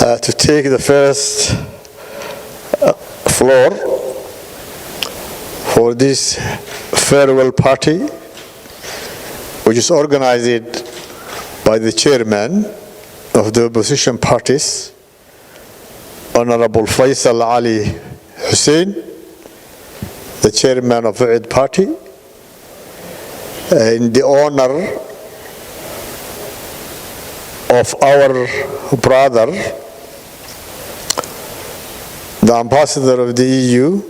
to take the first floor for this farewell party, which is organized by the chairman of the opposition parties, Honorable Faysal Ali Hussein, the chairman of the HADHWANAAG party, in the honor of our brother, the ambassador of the EU,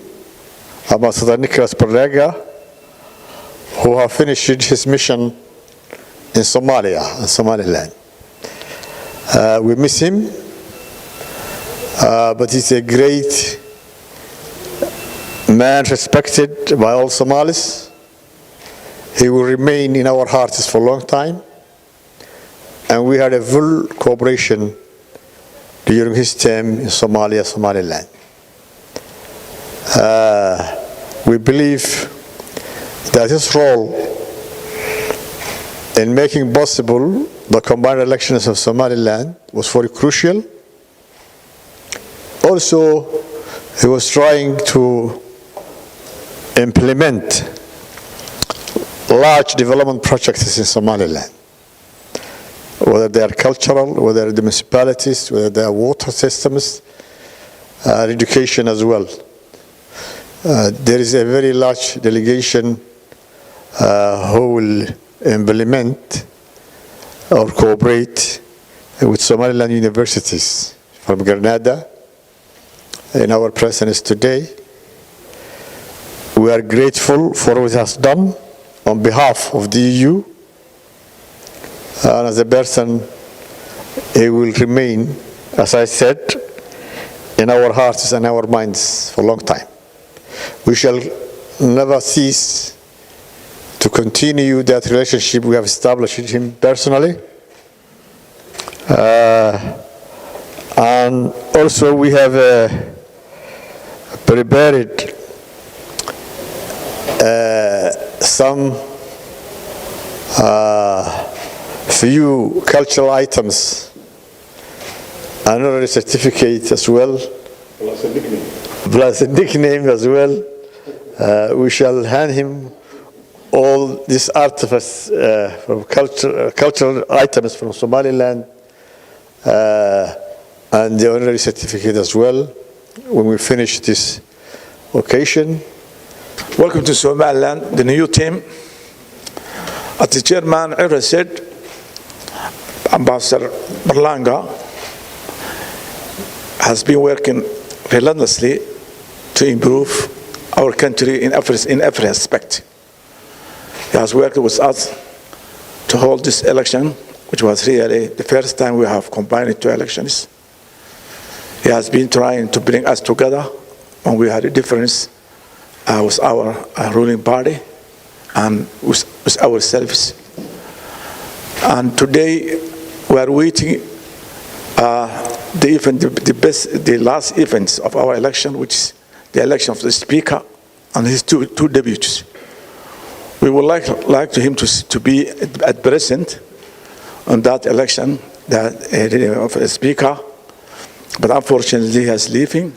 Ambassador Nicholas Berlega, who has finished his mission in Somalia, in Somaliland. We miss him, but he's a great man, respected by all Somalis. He will remain in our hearts for a long time, and we had a full cooperation during his term in Somalia, Somaliland. We believe that his role in making possible the combined elections of Somaliland was very crucial. Also, he was trying to implement large development projects in Somaliland, whether they are cultural, whether the municipalities, whether they are water systems, education as well. There is a very large delegation who will implement or cooperate with Somaliland universities from Grenada in our presence today. We are grateful for what he has done on behalf of the EU, and as a person, he will remain, as I said, in our hearts and our minds for a long time. We shall never cease to continue that relationship we have established with him personally. And also we have prepared some few cultural items, an honorary certificate as well, plus a nickname as well. We shall hand him all these artifacts from cultural items from Somaliland, and the honorary certificate as well when we finish this occasion. Welcome to Somaliland, the new team. As the chairman ever said, Ambassador Berlanga has been working relentlessly to improve our country in every aspect. He has worked with us to hold this election, which was really the first time we have combined two elections. He has been trying to bring us together when we had a difference with our ruling party and with ourselves. And today we are waiting the last events of our election, which is the election of the Speaker and his two deputies. We would like him to be at present on that election of a Speaker, but unfortunately he is leaving.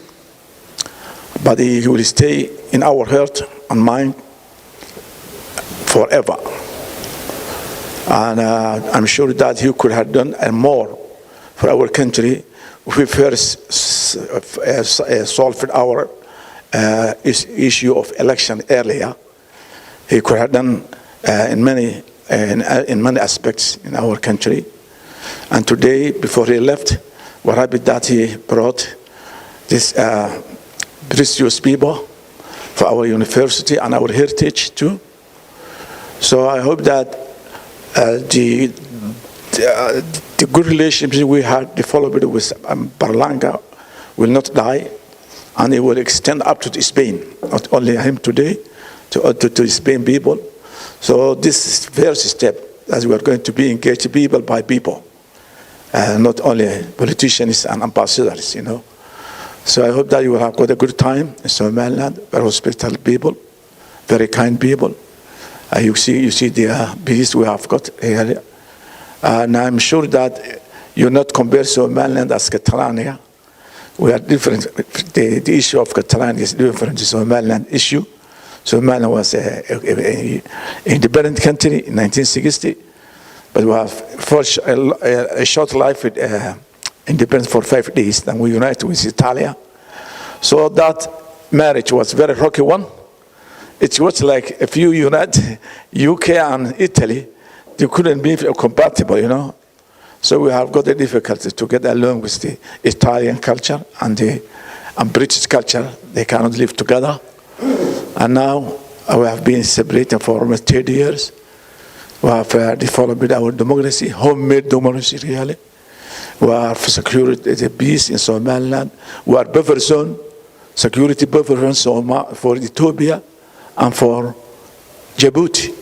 But he will stay in our heart and mind forever. And I'm sure that he could have done more for our country if we first solved our issue of election earlier. He could have done in many aspects in our country. And today, before he left, we're happy that he brought this precious people for our university and our heritage too. So I hope that the good relationship we had developed with Berlanga will not die, and it will extend up to Spain, not only him today, to Spain people. So this is the first step, as we are going to be engaged people by people, not only politicians and ambassadors, you know. So I hope that you will have got a good time in Somaliland, very hospitable people, very kind people. You see the peace we have got here. And I'm sure that You not compare Somaliland as Catalonia. We are different. The issue of Catalonia is different to Somaliland issue. Somaliland was an independent country in 1960, but we have first a short life with independence for 5 days. Then we united with Italia. So that marriage was a very rocky one. It was like if you unite UK and Italy, they couldn't be compatible, you know. So we have got a difficulty to get along with the Italian culture and British culture. They cannot live together. And now we have been separated for almost 30 years. We have developed our democracy, homemade democracy really. We are for security, the peace in Somaliland. We are buffer zone, security buffer zone for Ethiopia and for Djibouti,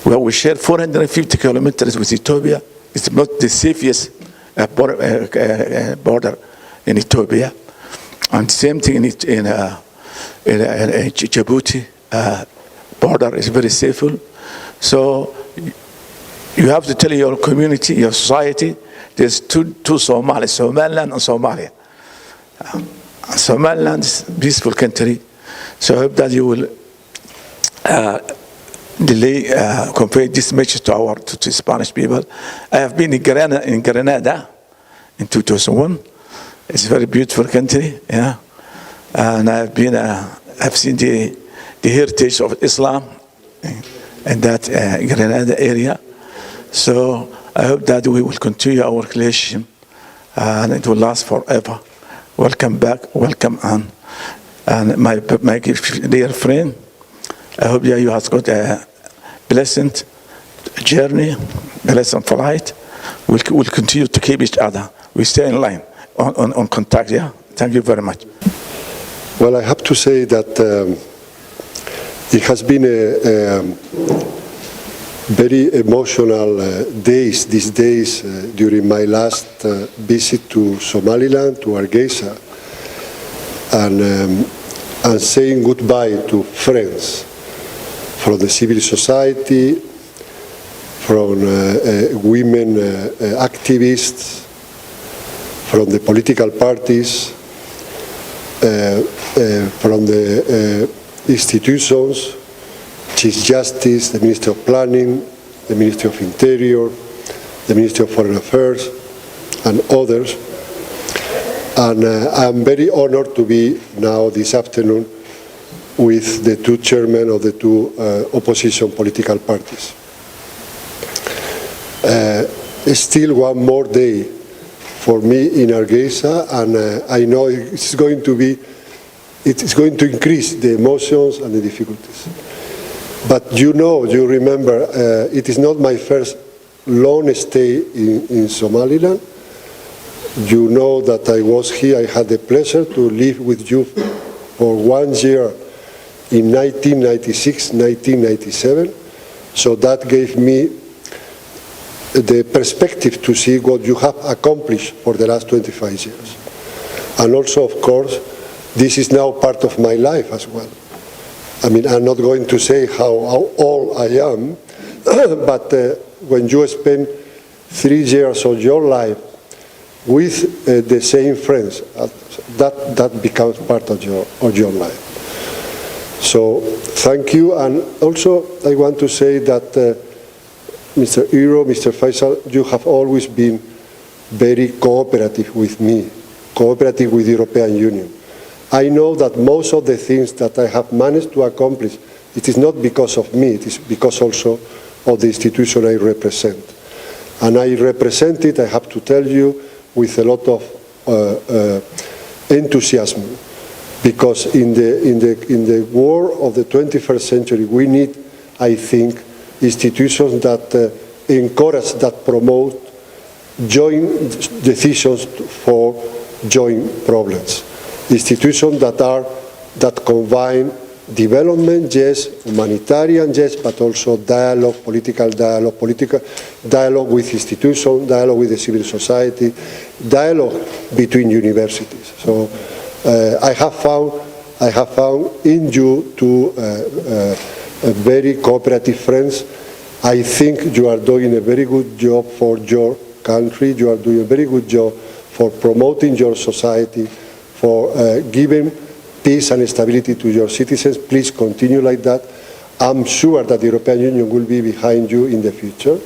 where we share 450 kilometers with Ethiopia. It's not the safest border in Ethiopia. And same thing in Djibouti, border is very safe. So you have to tell your community, your society, there's two Somalis, Somaliland and Somalia. Somaliland is a peaceful country, so I hope that you will convey this message to the Spanish people. I have been in Grenada in 2001. It's a very beautiful country, yeah. And I've seen the heritage of Islam in that Grenada area. So I hope that we will continue our relationship and it will last forever. Welcome back, welcome on. And my dear friend, I hope you have got a pleasant journey, pleasant flight. We'll continue to keep each other. We stay in line, on contact, yeah? Thank you very much. Well, I have to say that it has been a very emotional these days during my last visit to Somaliland, to Hargeisa, and saying goodbye to friends from the civil society, from women activists, from the political parties, from the institutions, Chief Justice, the Minister of Planning, the Ministry of Interior, the Ministry of Foreign Affairs, and others. And I'm very honored to be now this afternoon with the two chairmen of the two opposition political parties. Still one more day for me in Hargeisa, and I know it's going to increase the emotions and the difficulties. But you remember, it is not my first long stay in Somaliland. You know that I was here, I had the pleasure to live with you for 1 year in 1996, 1997. So that gave me the perspective to see what you have accomplished for the last 25 years. And also, of course, this is now part of my life as well. I mean, I'm not going to say how old I am, but when you spend 3 years of your life with the same friends, that becomes part of your life. So thank you, and also I want to say that Mr. Ciro, Mr. Faysal, you have always been very cooperative with me, cooperative with the European Union. I know that most of the things that I have managed to accomplish, it is not because of me, it is because also of the institution I represent. And I represent it, I have to tell you, with a lot of enthusiasm, because in the world of the 21st century, we need, I think, institutions that encourage, that promote joint decisions for joint problems. Institutions that combine development, yes, humanitarian, yes, but also dialogue, political dialogue with institutions, dialogue with the civil society, dialogue between universities. So I have found in you two very cooperative friends. I think you are doing a very good job for your country. You are doing a very good job for promoting your society, for giving peace and stability to your citizens. Please continue like that. I'm sure that the European Union will be behind you in the future.